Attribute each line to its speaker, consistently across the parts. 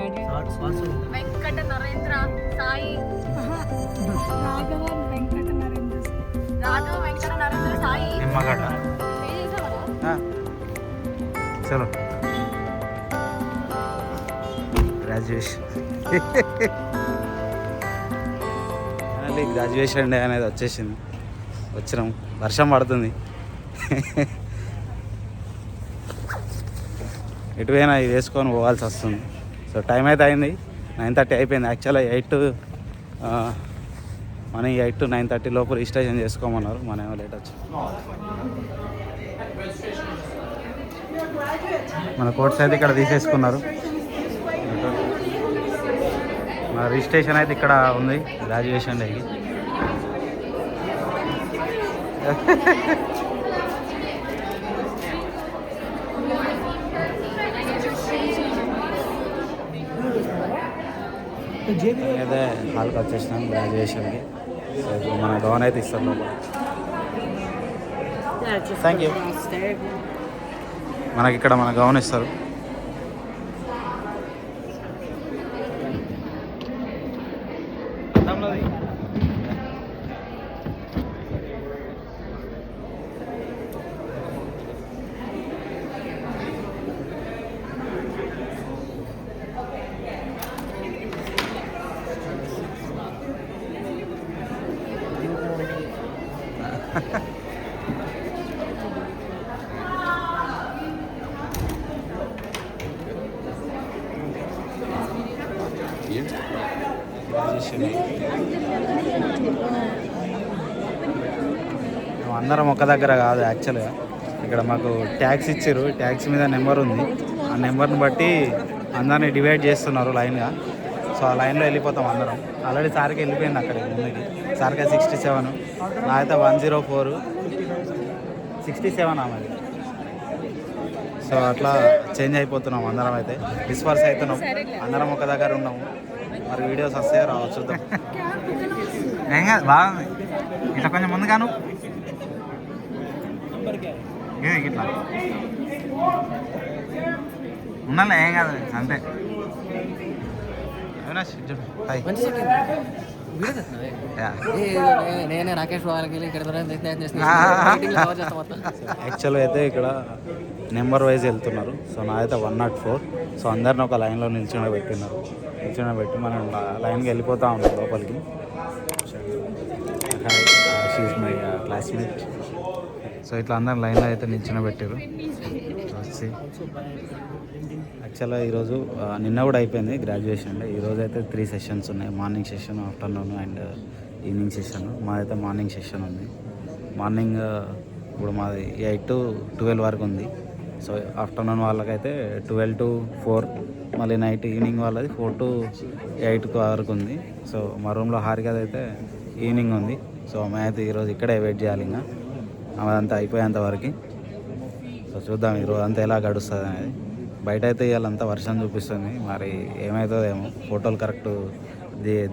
Speaker 1: వెంకట నరేంద్ర సాయి రాఘవ వెంకట నరేంద్ర సాయి
Speaker 2: నిమ్మగడ్డ. చలో graduation day అనేది వచ్చేసింది. వచ్చినాం, వర్షం పడుతుంది. ఎటువైనా ఇది వేసుకొని పోవాల్సి వస్తుంది. సో టైం అయితే అయింది, 9:30 అయిపోయింది. యాక్చువల్గా 8 to 9:30 లోపు రిజిస్ట్రేషన్ చేసుకోమన్నారు. మనం లేట్ వచ్చి మన కోర్స్ అయితే ఇక్కడ తీసేసుకున్నారు. మన రిజిస్ట్రేషన్ అయితే ఇక్కడ ఉంది గ్రాడ్యుయేషన్ డేకి. అయితే హాల్కి వచ్చేసినాం గ్రాడ్యుయేషన్కి. సో ఇప్పుడు మన గౌన్ అయితే ఇస్తారు లోపల. Thank you. మనకి ఇక్కడ మన గౌన్ ఇస్తారు. అందరం ఒక దగ్గర కాదు. యాక్చువల్గా ఇక్కడ మాకు ట్యాక్స్ ఇచ్చారు. ట్యాక్స్ మీద నెంబర్ ఉంది. ఆ నెంబర్ని బట్టి అందరినీ డివైడ్ చేస్తున్నారు లైన్గా. సో ఆ లైన్లో వెళ్ళిపోతాం అందరం. ఆల్రెడీ సార్కి వెళ్ళిపోయింది అక్కడ ముందుకి. సార్కి 67, నా అయితే 104, 67 ఆమెది. సో అట్లా చేంజ్ అయిపోతున్నాం అందరం. అయితే డిస్పర్స్ అవుతున్నాం, అందరం ఒక దగ్గర ఉన్నాము. మరి వీడియోస్ వస్తాయో రావు చూద్దాం. ఏం కాదు, బాగుంది. ఇట్లా కొంచెం ముందుగాను ఇట్లా ఉండాలి, ఏం కాదు అంతే. యాక్చువల్గా అయితే ఇక్కడ నెంబర్ వైజ్ వెళ్తున్నారు. సో నాదైతే 104. సో అందరిని ఒక లైన్లో నిల్చొని పెట్టి మనం లైన్కి వెళ్ళిపోతూ ఉన్నాం లోపలికి. She is my classmate. సో ఇట్లా అందరం లైన్లో అయితే నిల్చొని పెట్టారు. వచ్చి యాక్చువల్గా ఈరోజు నిన్న కూడా అయిపోయింది గ్రాడ్యుయేషన్. ఈరోజు అయితే 3 సెషన్స్ ఉన్నాయి. Morning session, afternoon and evening session. మాదైతే మార్నింగ్ సెషన్ ఉంది. మార్నింగ్ ఇప్పుడు మాది 8 to 12 వరకు ఉంది. సో ఆఫ్టర్నూన్ వాళ్ళకైతే 12 to 4, మళ్ళీ నైట్ ఈవినింగ్ వాళ్ళది 4 to 8 వరకు ఉంది. సో మా రూమ్లో హారికది అయితే ఈవినింగ్ ఉంది. సో మేమైతే ఈరోజు ఇక్కడే వెయిట్ చేయాలి ఇంకా అదంతా అయిపోయేంత వరకు. సో చూద్దాం ఈరోజు అంతా ఎలా గడుస్తుంది అనేది. బయట అయితే ఇవాళంతా వర్షం చూపిస్తుంది, మరి ఏమవుతుందో ఏమో. ఫోటోలు కరెక్ట్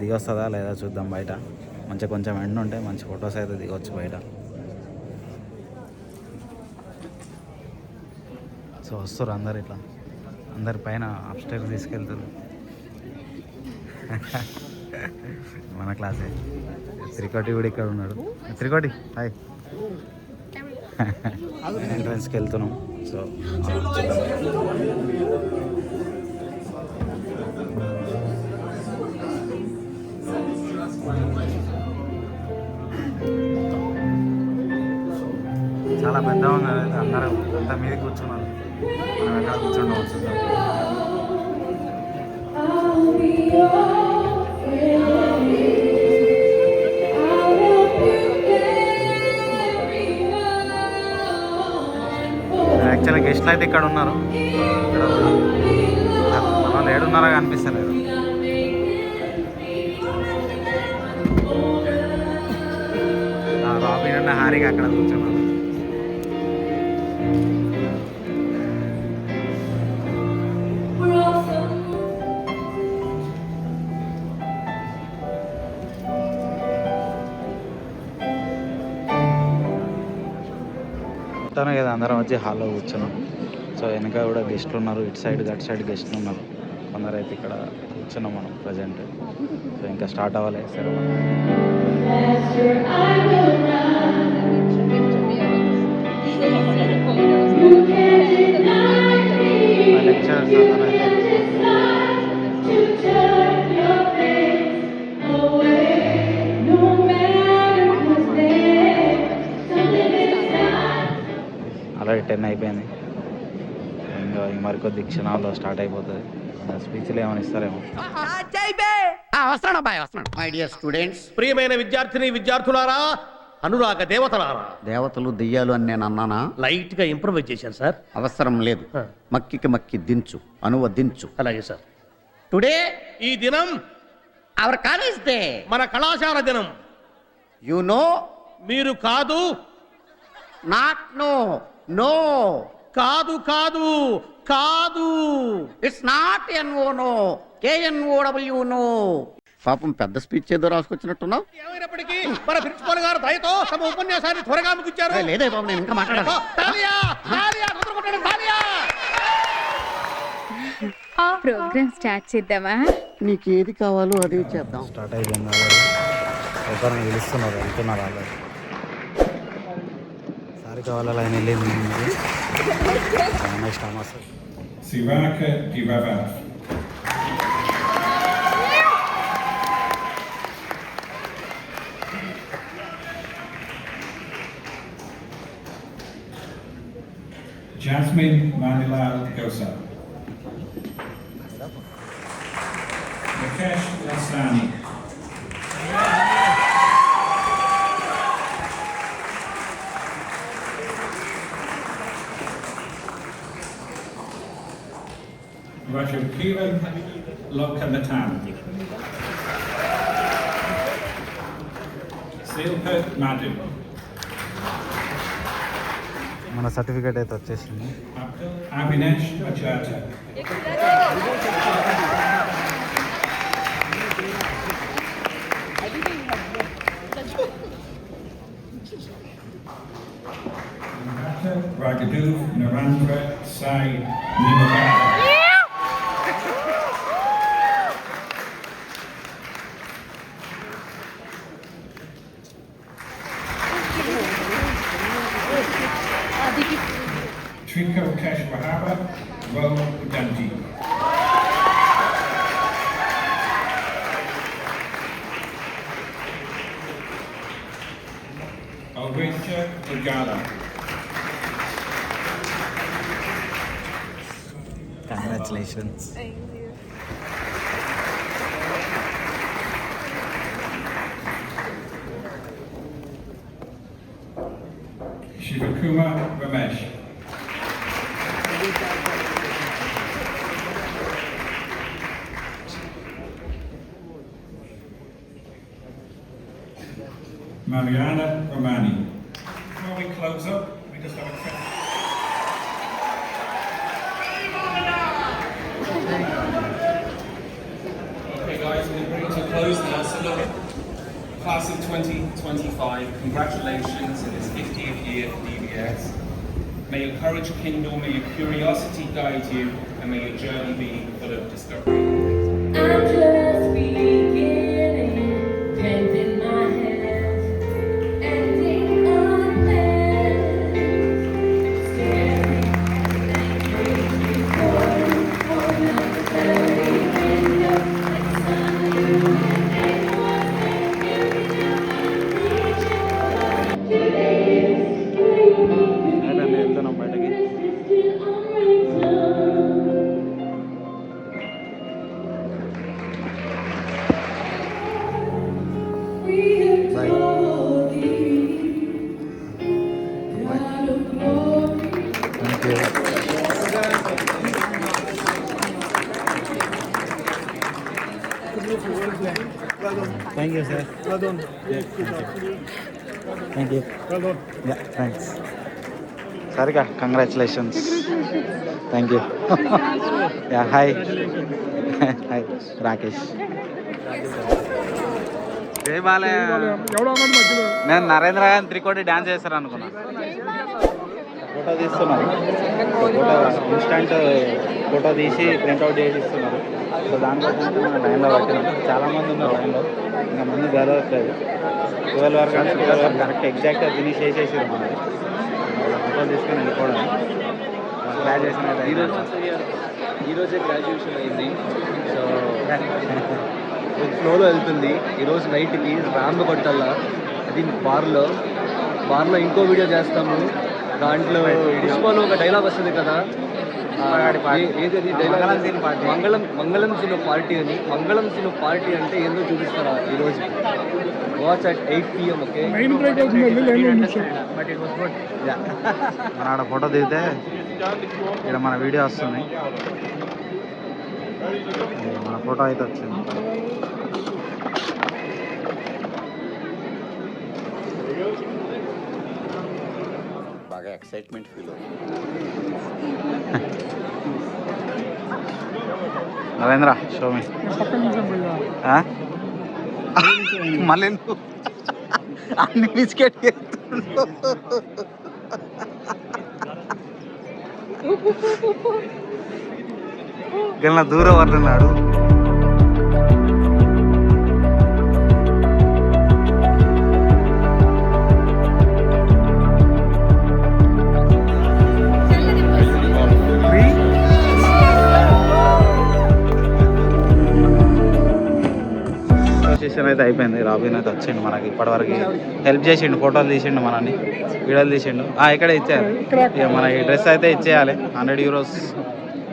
Speaker 2: దిగొస్తుందా లేదా చూద్దాం. బయట మంచిగా కొంచెం ఎండ ఉంటే మంచి ఫొటోస్ అయితే దిగొచ్చు బయట. సో వస్తారు అందరు, ఇట్లా అందరి పైన అప్స్టైర్ తీసుకెళ్తారు. మన క్లాసే త్రికోటి కూడా ఇక్కడ ఉన్నాడు. త్రికోటి హాయ్. ఎంట్రన్స్కి వెళ్తున్నాం. సో చాలా పెద్దగా ఉంది. అందరూ అంత మీద కూర్చున్నారు. మనం ఎక్కడ కూర్చుండవచ్చు. యాక్చువల్గా గెస్ట్లు అయితే ఇక్కడ ఉన్నారు. మన వాళ్ళు ఏడున్నారా కనిపిస్తలేదు. రాబిన్ అన్న హారిగా అక్కడ కూర్చున్నారు. చెప్తాను కదా, అందరం వచ్చి హాల్లో కూర్చున్నాం. సో వెనక కూడా గెస్ట్లు ఉన్నారు. ఇటు సైడ్ అటు సైడ్ గెస్ట్లు ఉన్నారు. కొందరైతే ఇక్కడ కూర్చున్నాం మనం ప్రజెంట్. సో ఇంకా స్టార్ట్ అవ్వాలి సరే. లెక్చర్స్ ఆల్రెడీ 10 అయిపోయింది. ఇంకా మరికొద్ది క్షణాల్లో స్టార్ట్ అయిపోతుంది. స్పీచ్లు ఏమైనా ఇస్తారేమో.
Speaker 3: మై డియర్ స్టూడెంట్స్,
Speaker 4: ప్రియమైన విద్యార్థిని విద్యార్థులారా, అనురాగ దేవతలారా.
Speaker 3: దేవతలు దెయ్యాలు అని నేను అన్నానా?
Speaker 4: లైట్ గా ఇంప్రూవైజ్ చేశాను సార్.
Speaker 3: అవసరం లేదు. మక్కికి మక్కి దించు, అనువదించు.
Speaker 4: అలాగే సార్.
Speaker 3: టుడే
Speaker 4: ఈ దినం
Speaker 3: అవర్ కాలేజ్ డే.
Speaker 4: మన కళాశాల దినం.
Speaker 3: యు నో,
Speaker 4: మీరు కాదు,
Speaker 3: నాట్ నో, నో
Speaker 4: కాదు కాదు కాదు.
Speaker 3: It's not N O no, K N O W know. పాపం పెద్ద స్పీచ్ ఏదో రాసుకొచ్చినట్టున్నావు.
Speaker 4: ఏమైనప్పటికీ మన ప్రిన్సిపల్ గారు దయతో తమ ఉపన్యాసాన్ని త్వరగా ముగించారు.
Speaker 3: లేదే బాబు, నేను ఇంకా మాట్లాడాలి.
Speaker 4: తాలియా, తాలియా, తొందరగా కొట్టండి, తాలియా.
Speaker 1: ప్రోగ్రామ్ స్టార్ట్ చేద్దామా?
Speaker 3: నీకు ఏది కావాలో అదే చేద్దాం.
Speaker 2: స్టార్ట్ అయిపోయింది ఆల్రెడీ. ఒకరిని పిలుస్తున్నారు, వెళ్తున్నారు ఆల్రెడీ. సారి కావాలి లైన్ వెళ్ళింది. నెక్స్ట్ అమ్మా sir.
Speaker 5: Sivaka Divava. Jasmine Manilal Gosa. Rakesh Lasani. Raju Kiran Lokanatan. Silpert Madhu.
Speaker 2: మన సర్టిఫికేట్ అయితే వచ్చేసింది.
Speaker 5: Abdul Avinesh Ajata. Ragadu Narendra Sai Nimagata. Trinko Keshwahara, Ro Ganji. Ulrika Ugala.
Speaker 2: Congratulations.
Speaker 5: Shivakumar Ramesh. Mariana Romani. Before we close up, we just have a quick.
Speaker 6: Okay guys, we're bringing to a close now. So look, class of 2025, congratulations in this 50th year of DBS. May your courage kindle, may your curiosity guide you, and may your journey be full of discovery.
Speaker 7: I'm just beginning, pen in my hand, ending unplanned, scary, crazy, for necessary, window, like sun, and
Speaker 2: వెళ్తున్నాం బయటకి. Thank you, sir. Well done. Thank you. Well done. Yeah, thanks. Sarika, congratulations. Thank you. Yeah, hi. Hi, Rakesh. జై బాలయ్య. నేను నరేంద్ర గారిని Trikoti dance చేస్తారు అనుకున్నా. Photo తీస్తున్నారు. Photo instant photo తీసి printout చేసి ఇస్తున్నారు. సో దానికోసం అయితే మనం లైన్లో పట్టినాం. చాలామంది ఉన్నారు లైన్లో, ఇంకా మంది గదవట్లేదు. 12 వరకు అంటే 12 వరకు కరెక్ట్ ఎగ్జాక్ట్గా ఫినిష్ చేసేసారు మనది. ఫోటో తీసుకొని వెళ్ళిపోవడం. గ్రాడ్యుయేషన్ అయితే
Speaker 8: ఈరోజే గ్రాడ్యుయేషన్ అయింది. సో ఫ్లోలో వెళ్తుంది. ఈరోజు నైట్కి రాంబ కొట్టాల, అది బార్లో ఇంకో వీడియో చేస్తాము. దాంట్లో పుష్పలో ఒక డైలాగ్ వస్తుంది కదా, ఏది డైలాగ్, మంగళం సినిమా పార్టీ అని. మంగళం సినిమా పార్టీ అంటే ఏందో చూపిస్తారా ఈరోజు. Watch at 8 PM. ఓకే,
Speaker 2: మన ఆడ ఫోటో దిగితే ఇక్కడ మన వీడియో వస్తుంది. మన ఫోటో అయితే వచ్చింది.
Speaker 3: బాగా ఎక్సైట్మెంట్ ఫీల్ అవుతుంది.
Speaker 2: నరేంద్ర షోమి మళ్ళీ అన్ని బిస్కెట్ గెలిన దూరం వర్లున్నాడు. సెషన్ అయితే అయిపోయింది. రాబిన్ అయితే వచ్చిండు మనకి, ఇప్పటివరకు హెల్ప్ చేసిండు, ఫోటోలు తీసిండు, మనని వీడియోలు తీసిండు. ఇక్కడే ఇచ్చారు. ఇక మన ఈ డ్రెస్ అయితే ఇచ్చేయాలి. 100 euros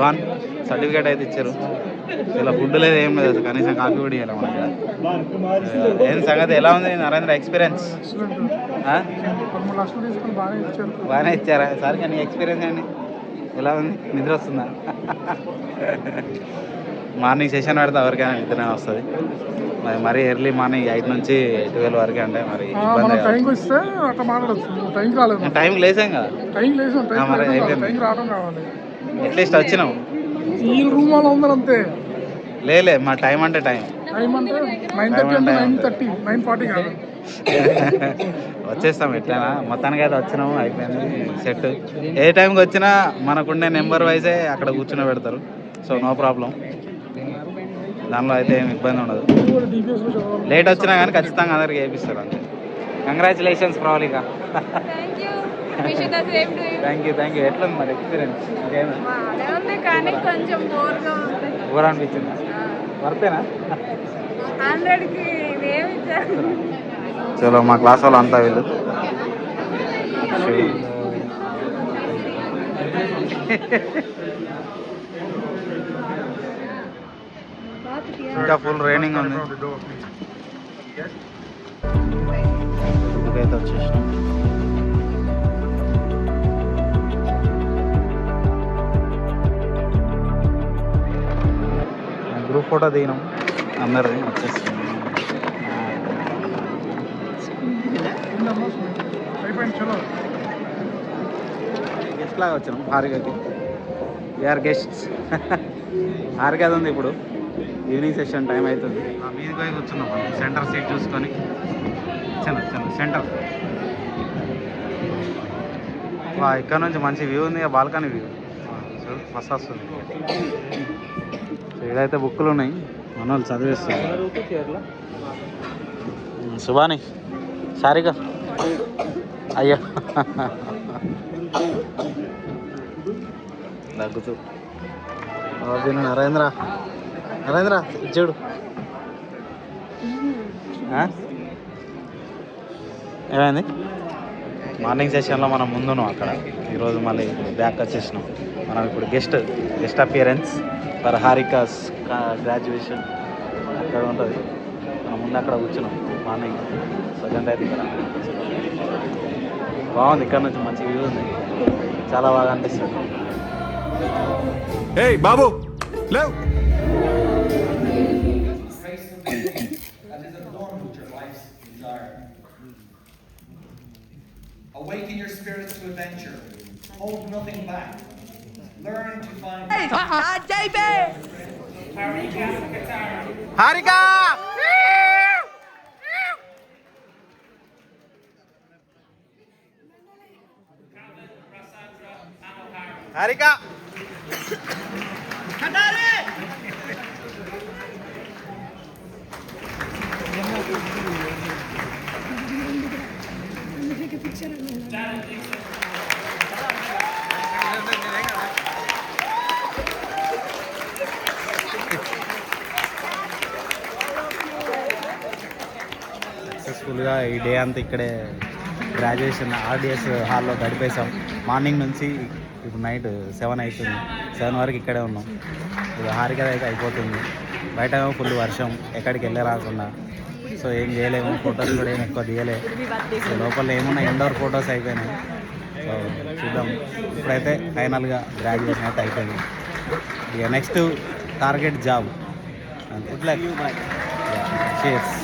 Speaker 2: గాన్. సర్టిఫికేట్ అయితే ఇచ్చారు. ఇలా ఫుడ్ లేదు, ఏం లేదు, అసలు కనీసం కాఫీ కూడా ఇవ్వాలి మనకి. ఏం సంగతి, ఎలా ఉంది నరేంద్ర ఎక్స్పీరియన్స్? బాగానే ఇచ్చారా సార్? కానీ ఎక్స్పీరియన్స్ అండి ఎలా ఉంది? నిద్ర వస్తుందా? మార్నింగ్ సెషన్ పెడితే ఎవరికైనా నిద్రనే వస్తుంది. మరి మరీ ఎర్లీ మార్నింగ్ 8 నుంచి 12 వరకు అంటే మరి ఇబ్బంది. టైంకి లేసాం కదా, మరి అయిపోయింది. అట్లీస్ట్ వచ్చినాం. లేలే, మా టైం అంటే టైం వచ్చేస్తాం ఎట్లయినా. మొత్తానికి అయితే వచ్చినాము, అయిపోయింది సెట్. ఏ టైంకి వచ్చినా మనకుండే నెంబర్ వైజే అక్కడ కూర్చుని పెడతారు. సో నో ప్రాబ్లం, దానిలో అయితే ఏమి ఇబ్బంది ఉండదు. లేట్ వచ్చినా కానీ ఖచ్చితంగా అందరికి వేయిస్తారు అంతే. కంగ్రాచులేషన్స్ ప్రవళిక. Thank you. ఎట్లుంది మరి ఎక్స్పీరియన్స్? బోర్ అనిపించిందా? వర్తేనా? చలో, మా క్లాస్ వాళ్ళు అంతా వీళ్ళు. ఇంకా ఫుల్ రైనింగ్ ఉంది. అయితే వచ్చేసినాం. గ్రూప్ ఫోటో దిగినాం అందరిది. వచ్చేసి గెస్ట్ లాగా వచ్చినాం హారికకి. We are guests. హారిక అది ఉంది ఇప్పుడు. ఈవినింగ్ సెషన్ టైం అవుతుంది. మీదికి పోయి కూర్చున్నాం సెంటర్ సీట్ చూసుకొని. సెంటర్ ఇక్కడ నుంచి మంచి వ్యూ ఉంది, బాల్కనీ వ్యూ మస్తు వస్తుంది. ఇదైతే బుక్కులు ఉన్నాయి, మన వాళ్ళు చదివేస్తారు. శుభాని, సారిక, అయ్యో దగ్గుతూ. నరేంద్ర చూడు. ఏమైంది? మార్నింగ్ సెషన్లో మనం ముందున్నాం అక్కడ. ఈరోజు మళ్ళీ బ్యాక్ వచ్చేసినాం. మనం ఇప్పుడు guest appearance for Harika's graduation అక్కడ ఉంటుంది. మనం ముందు అక్కడ కూర్చున్నాం మార్నింగ్. ప్రజెంట్ అయితే ఇక్కడ బాగుంది. ఇక్కడ నుంచి మంచి వ్యూ ఉంది, చాలా బాగా అనిపిస్తుంది.
Speaker 4: ఏయ్ బాబు లేవ్.
Speaker 9: Awaken your spirits to adventure. Hold nothing back. Learn to find.
Speaker 2: Harika Harika ఫుల్గా ఈ డే అంతా ఇక్కడే గ్రాడ్యుయేషన్ ఆర్డిఎస్ హాల్లో గడిపేసాం. మార్నింగ్ నుంచి ఇప్పుడు నైట్ 7 అవుతుంది. 7 వరకు ఇక్కడే ఉన్నాం. ఇప్పుడు హారిక అయితే అయిపోతుంది. బయట ఏమో ఫుల్ వర్షం, ఎక్కడికి వెళ్ళే రాకుండా. సో ఏం చేయలేము, ఫొటోస్ కూడా ఏమి ఎక్కువ తీయలేము. సో లోపల ఏమున్నా ఇండోర్ ఫొటోస్ అయిపోయినాయి. సో చూద్దాం. ఇప్పుడైతే ఫైనల్గా గ్రాడ్యుయేషన్ అయితే అయిపోయింది. ఇక next target job. Good luck. Shares.